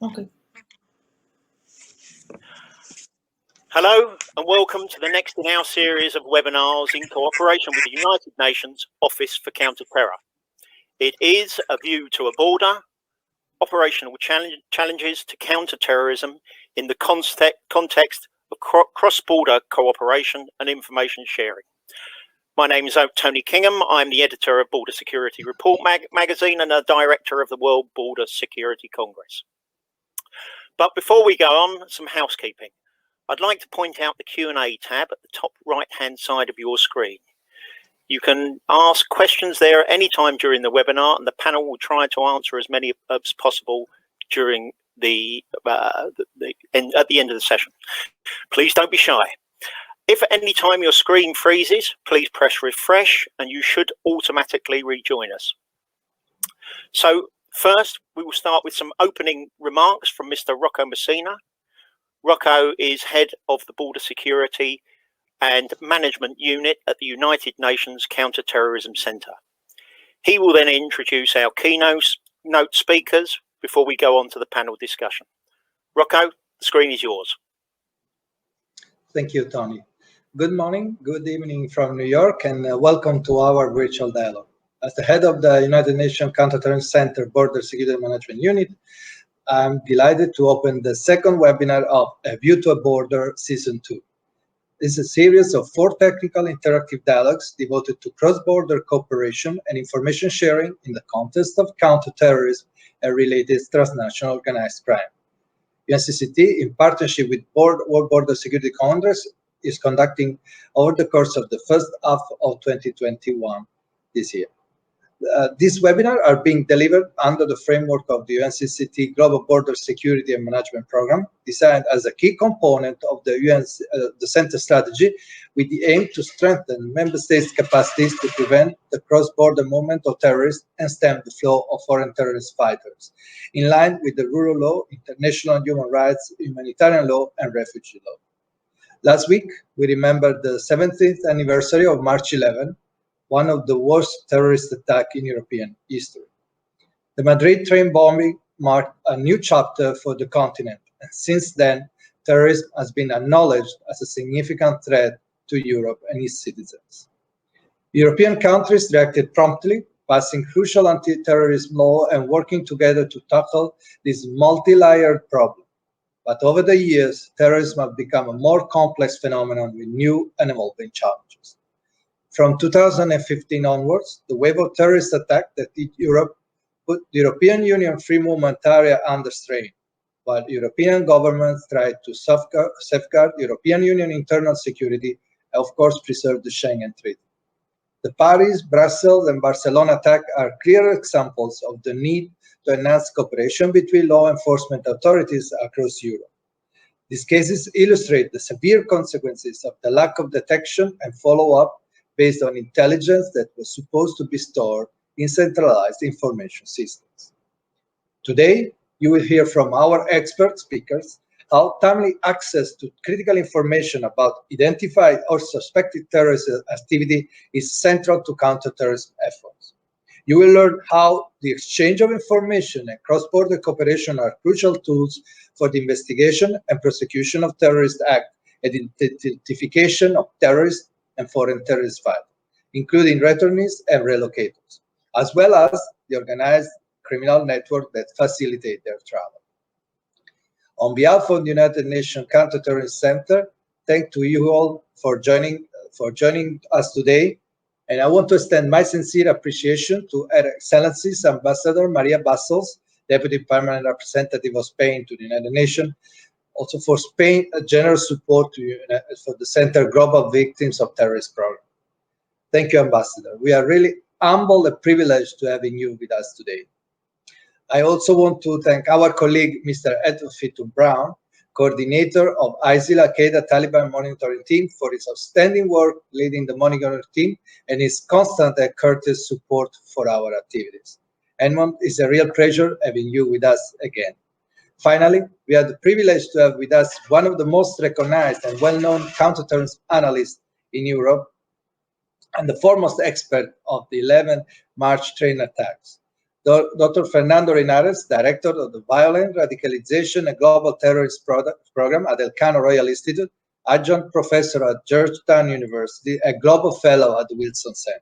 Okay. Hello and welcome to the next in our series of webinars in cooperation with the United Nations Office for Counter-Terror. It is a view to a border, operational challenges to counter-terrorism in the context of cross-border cooperation and information sharing. My name is Tony Kingham. I'm the editor of Border Security Report magazine and a director of the World Border Security Congress. But before we go on, some housekeeping. I'd like to point out the Q&A tab at the top right-hand side of your screen. You can ask questions there at any time during the webinar, and the panel will try to answer as many as possible during at the end of the session. Please don't be shy. If at any time your screen freezes, please press refresh and you should automatically rejoin us. So first, we will start with some opening remarks from Mr. Rocco Messina. Rocco is head of the Border Security and Management Unit at the United Nations Counter-Terrorism Center. He will then introduce our keynote speakers before we go on to the panel discussion. Rocco, the screen is yours. Thank you, Tony. Good morning, good evening from New York, and welcome to our virtual dialogue. As the head of the United Nations Counter-Terrorism Center Border Security Management Unit, I'm delighted to open the second webinar of A View to a Border Season 2. This is a series of 4 technical interactive dialogues devoted to cross-border cooperation and information sharing in the context of counter-terrorism and related transnational organized crime. UNCCT, in partnership with World Border Security Congress, is conducting over the course of the first half of 2021 this year. These webinars are being delivered under the framework of the UNCCT Global Border Security and Management Program, designed as a key component of the Center strategy, with the aim to strengthen member states' capacities to prevent the cross-border movement of terrorists and stem the flow of foreign terrorist fighters, in line with the rule of law, international human rights, humanitarian law, and refugee law. Last week, we remembered the 70th anniversary of March 11, one of the worst terrorist attacks in European history. The Madrid train bombing marked a new chapter for the continent, and since then, terrorism has been acknowledged as a significant threat to Europe and its citizens. European countries reacted promptly, passing crucial anti-terrorism law and working together to tackle this multi-layered problem. But over the years, terrorism has become a more complex phenomenon with new and evolving challenges. From 2015 onwards, the wave of terrorist attacks that hit Europe put the European Union free movement area under strain, while European governments tried to safeguard European Union internal security and, of course, preserve the Schengen Treaty. The Paris, Brussels, and Barcelona attacks are clear examples of the need to enhance cooperation between law enforcement authorities across Europe. These cases illustrate the severe consequences of the lack of detection and follow-up based on intelligence that was supposed to be stored in centralized information systems. Today, you will hear from our expert speakers how timely access to critical information about identified or suspected terrorist activity is central to counter-terrorism efforts. You will learn how the exchange of information and cross-border cooperation are crucial tools for the investigation and prosecution of terrorist acts and identification of terrorists and foreign terrorist fighters, including returnees and relocators, as well as the organized criminal network that facilitate their travel. On behalf of the United Nations Counter-Terrorism Center, thank to you all for joining us today. And I want to extend my sincere appreciation to Her Excellency's Ambassador Maria Bastos, Deputy Permanent Representative of Spain to the United Nations, also for Spain's generous support for the Center Global Victims of Terrorist Program. Thank you, Ambassador. We are really humbled and privileged to having you with us today. I also want to thank our colleague, Mr. Edward Fitton Brown, coordinator of ISIL Al-Qaeda Taliban monitoring team, for his outstanding work leading the monitoring team and his constant and courteous support for our activities. Edmund, it's a real pleasure having you with us again. Finally, we have the privilege to have with us one of the most recognized and well-known counter-terrorism analysts in Europe and the foremost expert of the 11 March train attacks, Dr. Fernando Reinares, Director of the Violent Radicalization and Global Terrorist Program at Elcano Royal Institute, Adjunct Professor at Georgetown University, and Global Fellow at the Wilson Center.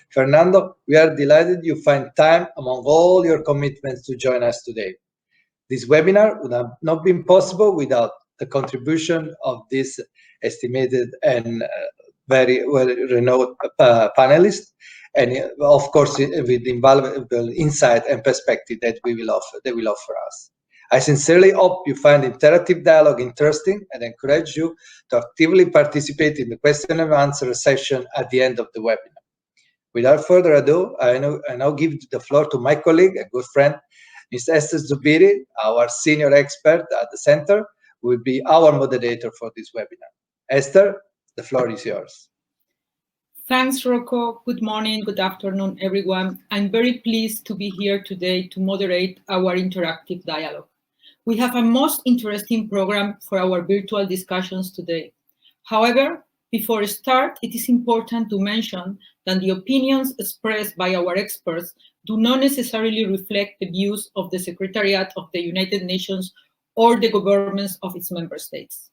Fernando, we are delighted you find time among all your commitments to join us today. This webinar would have not been possible without the contribution of this estimated and very well-renowned panelists, and of course with invaluable insight and perspective that they will offer us. I sincerely hope you find interactive dialogue interesting and encourage you to actively participate in the question and answer session at the end of the webinar. Without further ado, I now give the floor to my colleague and good friend, Ms. Esther Zubiri, our senior expert at the center, who will be our moderator for this webinar. Esther, the floor is yours. Thanks, Rocco. Good morning, good afternoon, everyone. I'm very pleased to be here today to moderate our interactive dialogue. We have a most interesting program for our virtual discussions today. However, before I start, it is important to mention that the opinions expressed by our experts do not necessarily reflect the views of the Secretariat of the United Nations or the governments of its member states.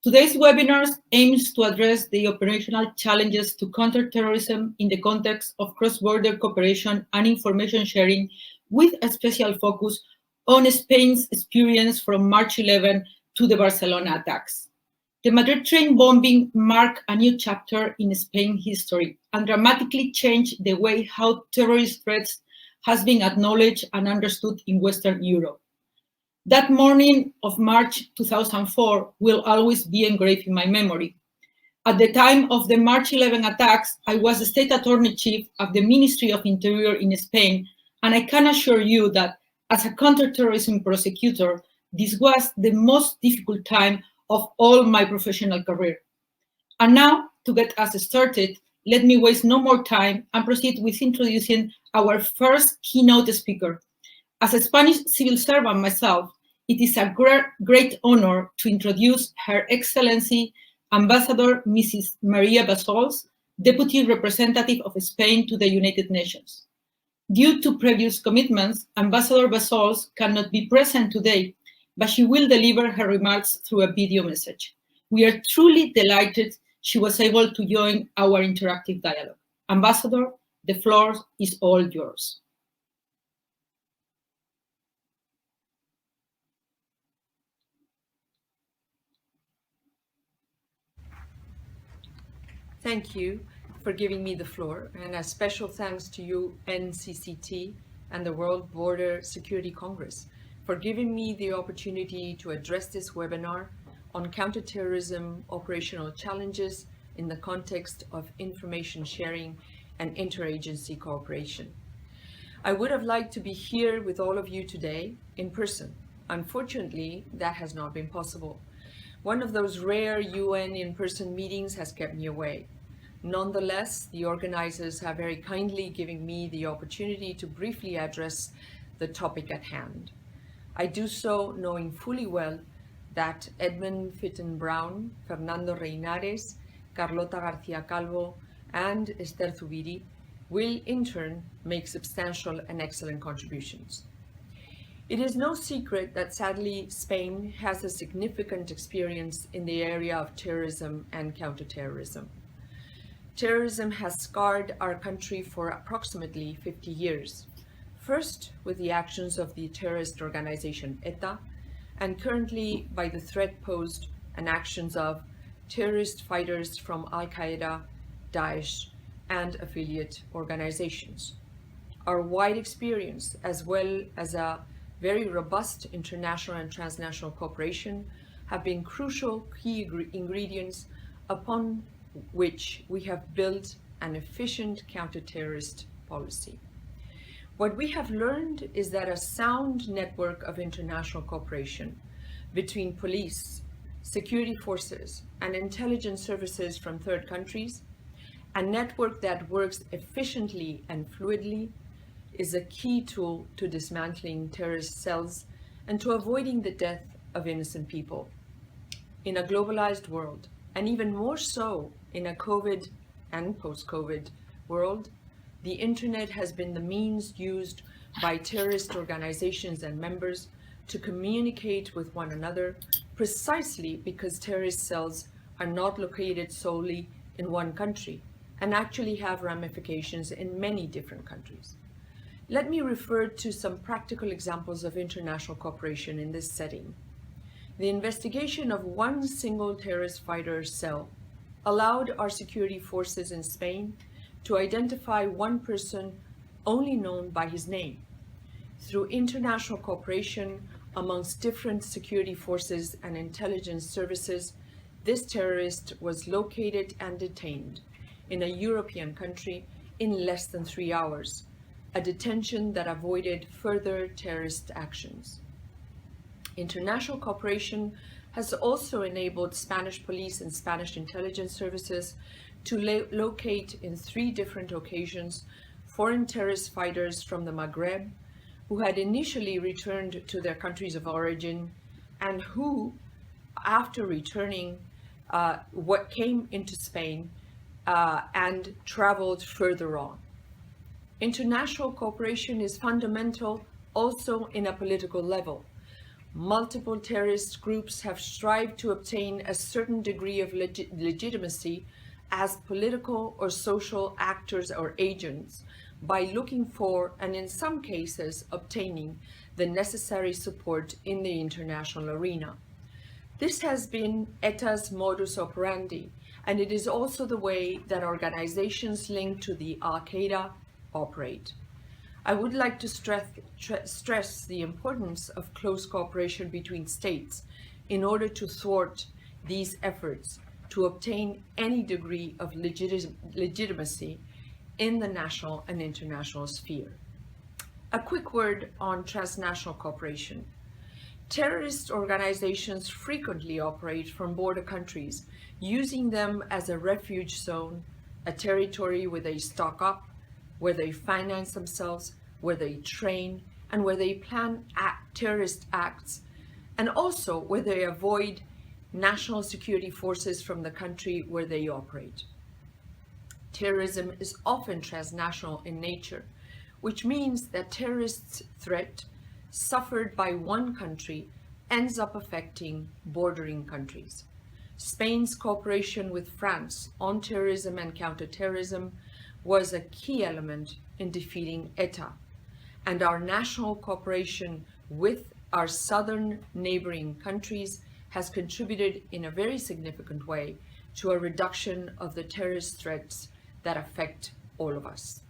Today's webinar aims to address the operational challenges to counterterrorism in the context of cross-border cooperation and information sharing, with a special focus on Spain's experience from March 11 to the Barcelona attacks. The Madrid train bombing marked a new chapter in Spain's history and dramatically changed the way how terrorist threats has been acknowledged and understood in Western Europe. That morning of March 2004 will always be engraved in my memory. At the time of the March 11 attacks, I was the State Attorney Chief of the Ministry of Interior in Spain, and I can assure you that as a counterterrorism prosecutor, this was the most difficult time of all my professional career. And now, to get us started, let me waste no more time and proceed with introducing our first keynote speaker. As a Spanish civil servant myself, it is a great honor to introduce Her Excellency Ambassador Mrs. Maria Bassols, Deputy Representative of Spain to the United Nations. Due to previous commitments, Ambassador Bassols cannot be present today, but she will deliver her remarks through a video message. We are truly delighted she was able to join our interactive dialogue. Ambassador, the floor is all yours. Thank you for giving me the floor, and a special thanks to you, NCCT, and the World Border Security Congress for giving me the opportunity to address this webinar on counterterrorism operational challenges in the context of information sharing and interagency cooperation. I would have liked to be here with all of you today in person. Unfortunately, that has not been possible. One of those rare UN in-person meetings has kept me away. Nonetheless, the organizers have very kindly given me the opportunity to briefly address the topic at hand. I do so knowing fully well that Edmund Fitton Brown, Fernando Reinares, Carlota Garcia Calvo, and Esther Zubiri will in turn make substantial and excellent contributions. It is no secret that sadly Spain has a significant experience in the area of terrorism and counterterrorism. Terrorism has scarred our country for approximately 50 years. First, with the actions of the terrorist organization ETA, and currently by the threat posed and actions of terrorist fighters from Al-Qaeda, Daesh, and affiliate organizations. Our wide experience, as well as a very robust international and transnational cooperation, have been crucial key ingredients upon which we have built an efficient counter-terrorist policy. What we have learned is that a sound network of international cooperation between police, security forces, and intelligence services from third countries, a network that works efficiently and fluidly, is a key tool to dismantling terrorist cells and to avoiding the death of innocent people. In a globalized world, and even more so in a COVID and post-COVID world, the internet has been the means used by terrorist organizations and members to communicate with one another, precisely because terrorist cells are not located solely in one country and actually have ramifications in many different countries. Let me refer to some practical examples of international cooperation in this setting. The investigation of one single terrorist fighter cell allowed our security forces in Spain to identify one person only known by his name. Through international cooperation amongst different security forces and intelligence services, this terrorist was located and detained in a European country in less than 3 hours, a detention that avoided further terrorist actions. International cooperation has also enabled Spanish police and Spanish intelligence services to locate in 3 different occasions foreign terrorist fighters from the Maghreb who had initially returned to their countries of origin and who, after returning, came into Spain and traveled further on. International cooperation is fundamental also in a political level. Multiple terrorist groups have strived to obtain a certain degree of legitimacy as political or social actors or agents by looking for, and in some cases obtaining, the necessary support in the international arena. This has been ETA's modus operandi, and it is also the way that organizations linked to the Al-Qaeda operate. I would like to stress the importance of close cooperation between states in order to thwart these efforts to obtain any degree of legitimacy in the national and international sphere. A quick word on transnational cooperation. Terrorist organizations frequently operate from border countries, using them as a refuge zone, a territory where they stock up, where they finance themselves, where they train, and where they plan terrorist acts, and also where they avoid national security forces from the country where they operate. Terrorism is often transnational in nature, which means that terrorist threat suffered by one country ends up affecting bordering countries. Spain's cooperation with France on terrorism and counter-terrorism was a key element in defeating ETA, and our national cooperation with our southern neighboring countries has contributed in a very significant way to a reduction of the terrorist threats that affect all of us.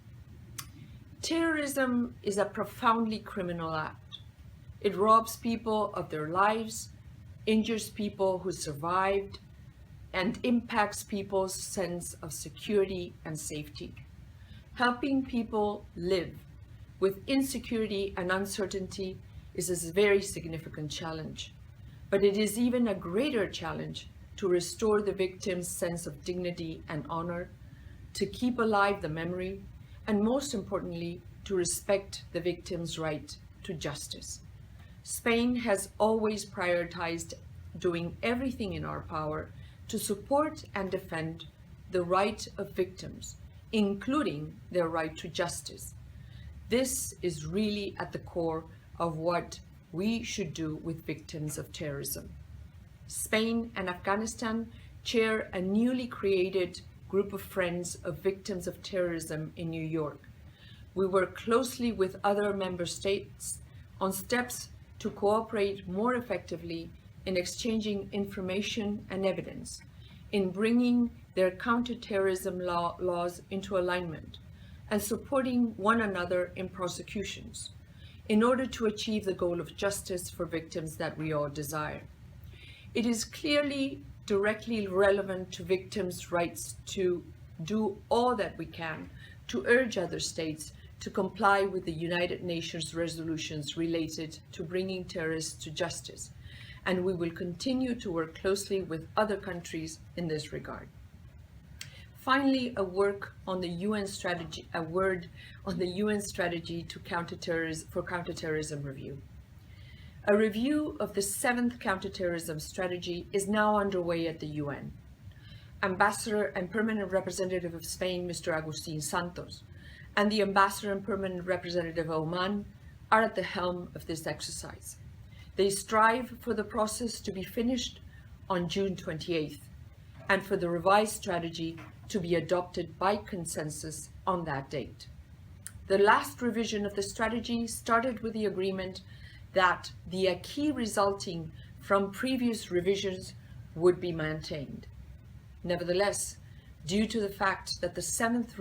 Terrorism is a profoundly criminal act. It robs people of their lives, injures people who survived, and impacts people's sense of security and safety. Helping people live with insecurity and uncertainty is a very significant challenge, but it is even a greater challenge to restore the victim's sense of dignity and honor, to keep alive the memory, and most importantly, to respect the victim's right to justice. Spain has always prioritized doing everything in our power to support and defend the right of victims, including their right to justice. This is really at the core of what we should do with victims of terrorism. Spain and Afghanistan chair a newly created group of friends of victims of terrorism in New York. We work closely with other member states on steps to cooperate more effectively in exchanging information and evidence, in bringing their counter-terrorism laws into alignment, and supporting one another in prosecutions, in order to achieve the goal of justice for victims that we all desire. It is clearly directly relevant to victims' rights to do all that we can to urge other states to comply with the United Nations resolutions related to bringing terrorists to justice, and we will continue to work closely with other countries in this regard. Finally, a word on the UN strategy to counterterrorism review. A review of the 7th counterterrorism strategy is now underway at the UN. Ambassador and Permanent Representative of Spain, Mr. Agustín Santos, and the Ambassador and Permanent Representative of Oman are at the helm of this exercise. They strive for the process to be finished on June 28th and for the revised strategy to be adopted by consensus on that date. The last revision of the strategy started with the agreement that the acquis resulting from previous revisions would be maintained. Nevertheless, due to the fact that the seventh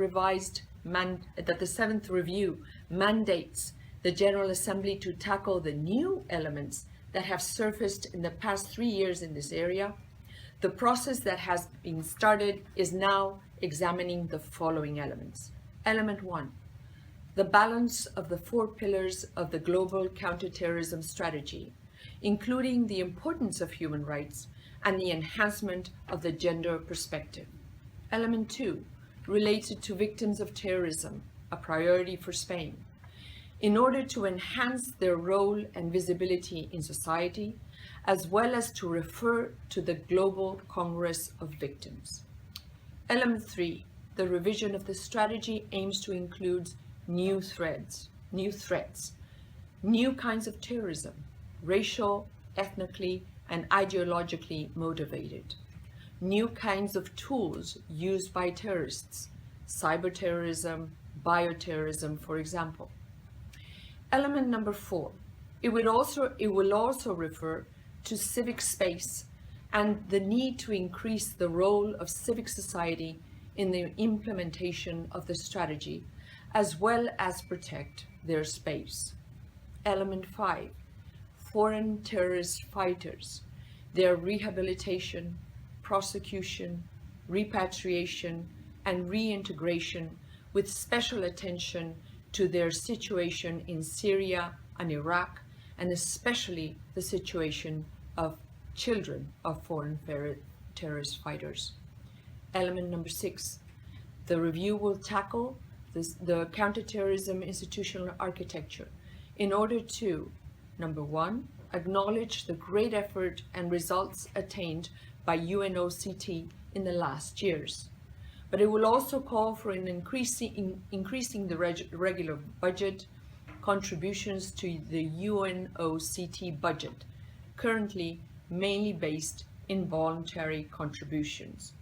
review mandates the General Assembly to tackle the new elements that have surfaced in the past 3 years in this area, the process that has been started is now examining the following elements. Element 1, the balance of the 4 pillars of the global counter-terrorism strategy, including the importance of human rights and the enhancement of the gender perspective. Element 2, related to victims of terrorism, a priority for Spain, in order to enhance their role and visibility in society, as well as to refer to the Global Congress of Victims. Element 3, the revision of the strategy aims to include new threats, new kinds of terrorism, racial, ethnically, and ideologically motivated, new kinds of tools used by terrorists, cyber terrorism, bioterrorism, for example. Element number 4, it will also refer to civic space and the need to increase the role of civic society in the implementation of the strategy, as well as protect their space. Element 5, foreign terrorist fighters, their rehabilitation, prosecution, repatriation, and reintegration, with special attention to their situation in Syria and Iraq, and especially the situation of children of foreign terrorist fighters. Element number 6, the review will tackle the counterterrorism institutional architecture in order to, number 1, acknowledge the great effort and results attained by UNOCT in the last years. But it will also call for an increasing the regular budget contributions to the UNOCT budget, currently mainly based in voluntary contributions.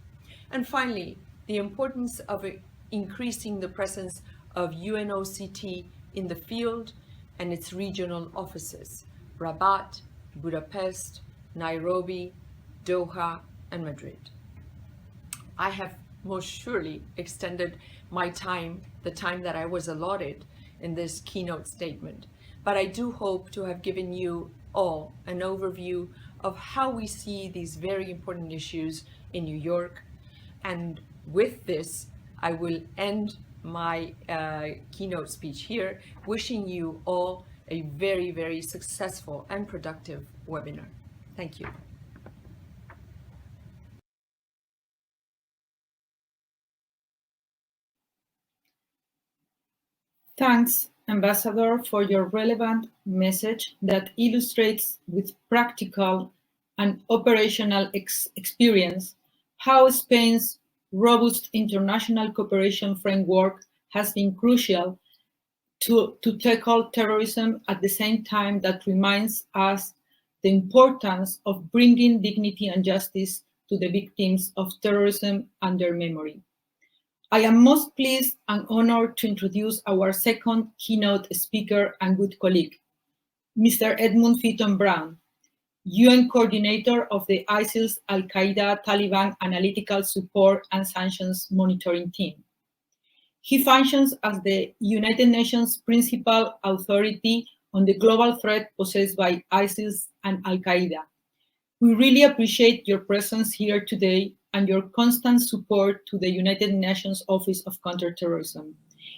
And finally, the importance of increasing the presence of UNOCT in the field and its regional offices, Rabat, Budapest, Nairobi, Doha, and Madrid. I have most surely extended my time, the time that I was allotted in this keynote statement, but I do hope to have given you all an overview of how we see these very important issues in New York. And with this, I will end my keynote speech here, wishing you all a very, very successful and productive webinar. Thank you. Thanks, Ambassador, for your relevant message that illustrates with practical and operational experience how Spain's robust international cooperation framework has been crucial to tackle terrorism, at the same time that reminds us the importance of bringing dignity and justice to the victims of terrorism and their memory. I am most pleased and honored to introduce our second keynote speaker and good colleague, Mr. Edmund Fitton Brown, UN Coordinator of the ISIL's Al-Qaeda Taliban Analytical Support and Sanctions Monitoring Team. He functions as the United Nations principal authority on the global threat posed by ISIS and Al-Qaeda. We really appreciate your presence here today and your constant support to the United Nations Office of Counterterrorism.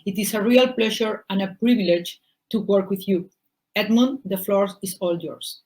It is a real pleasure and a privilege to work with you. Edmund, the floor is all yours.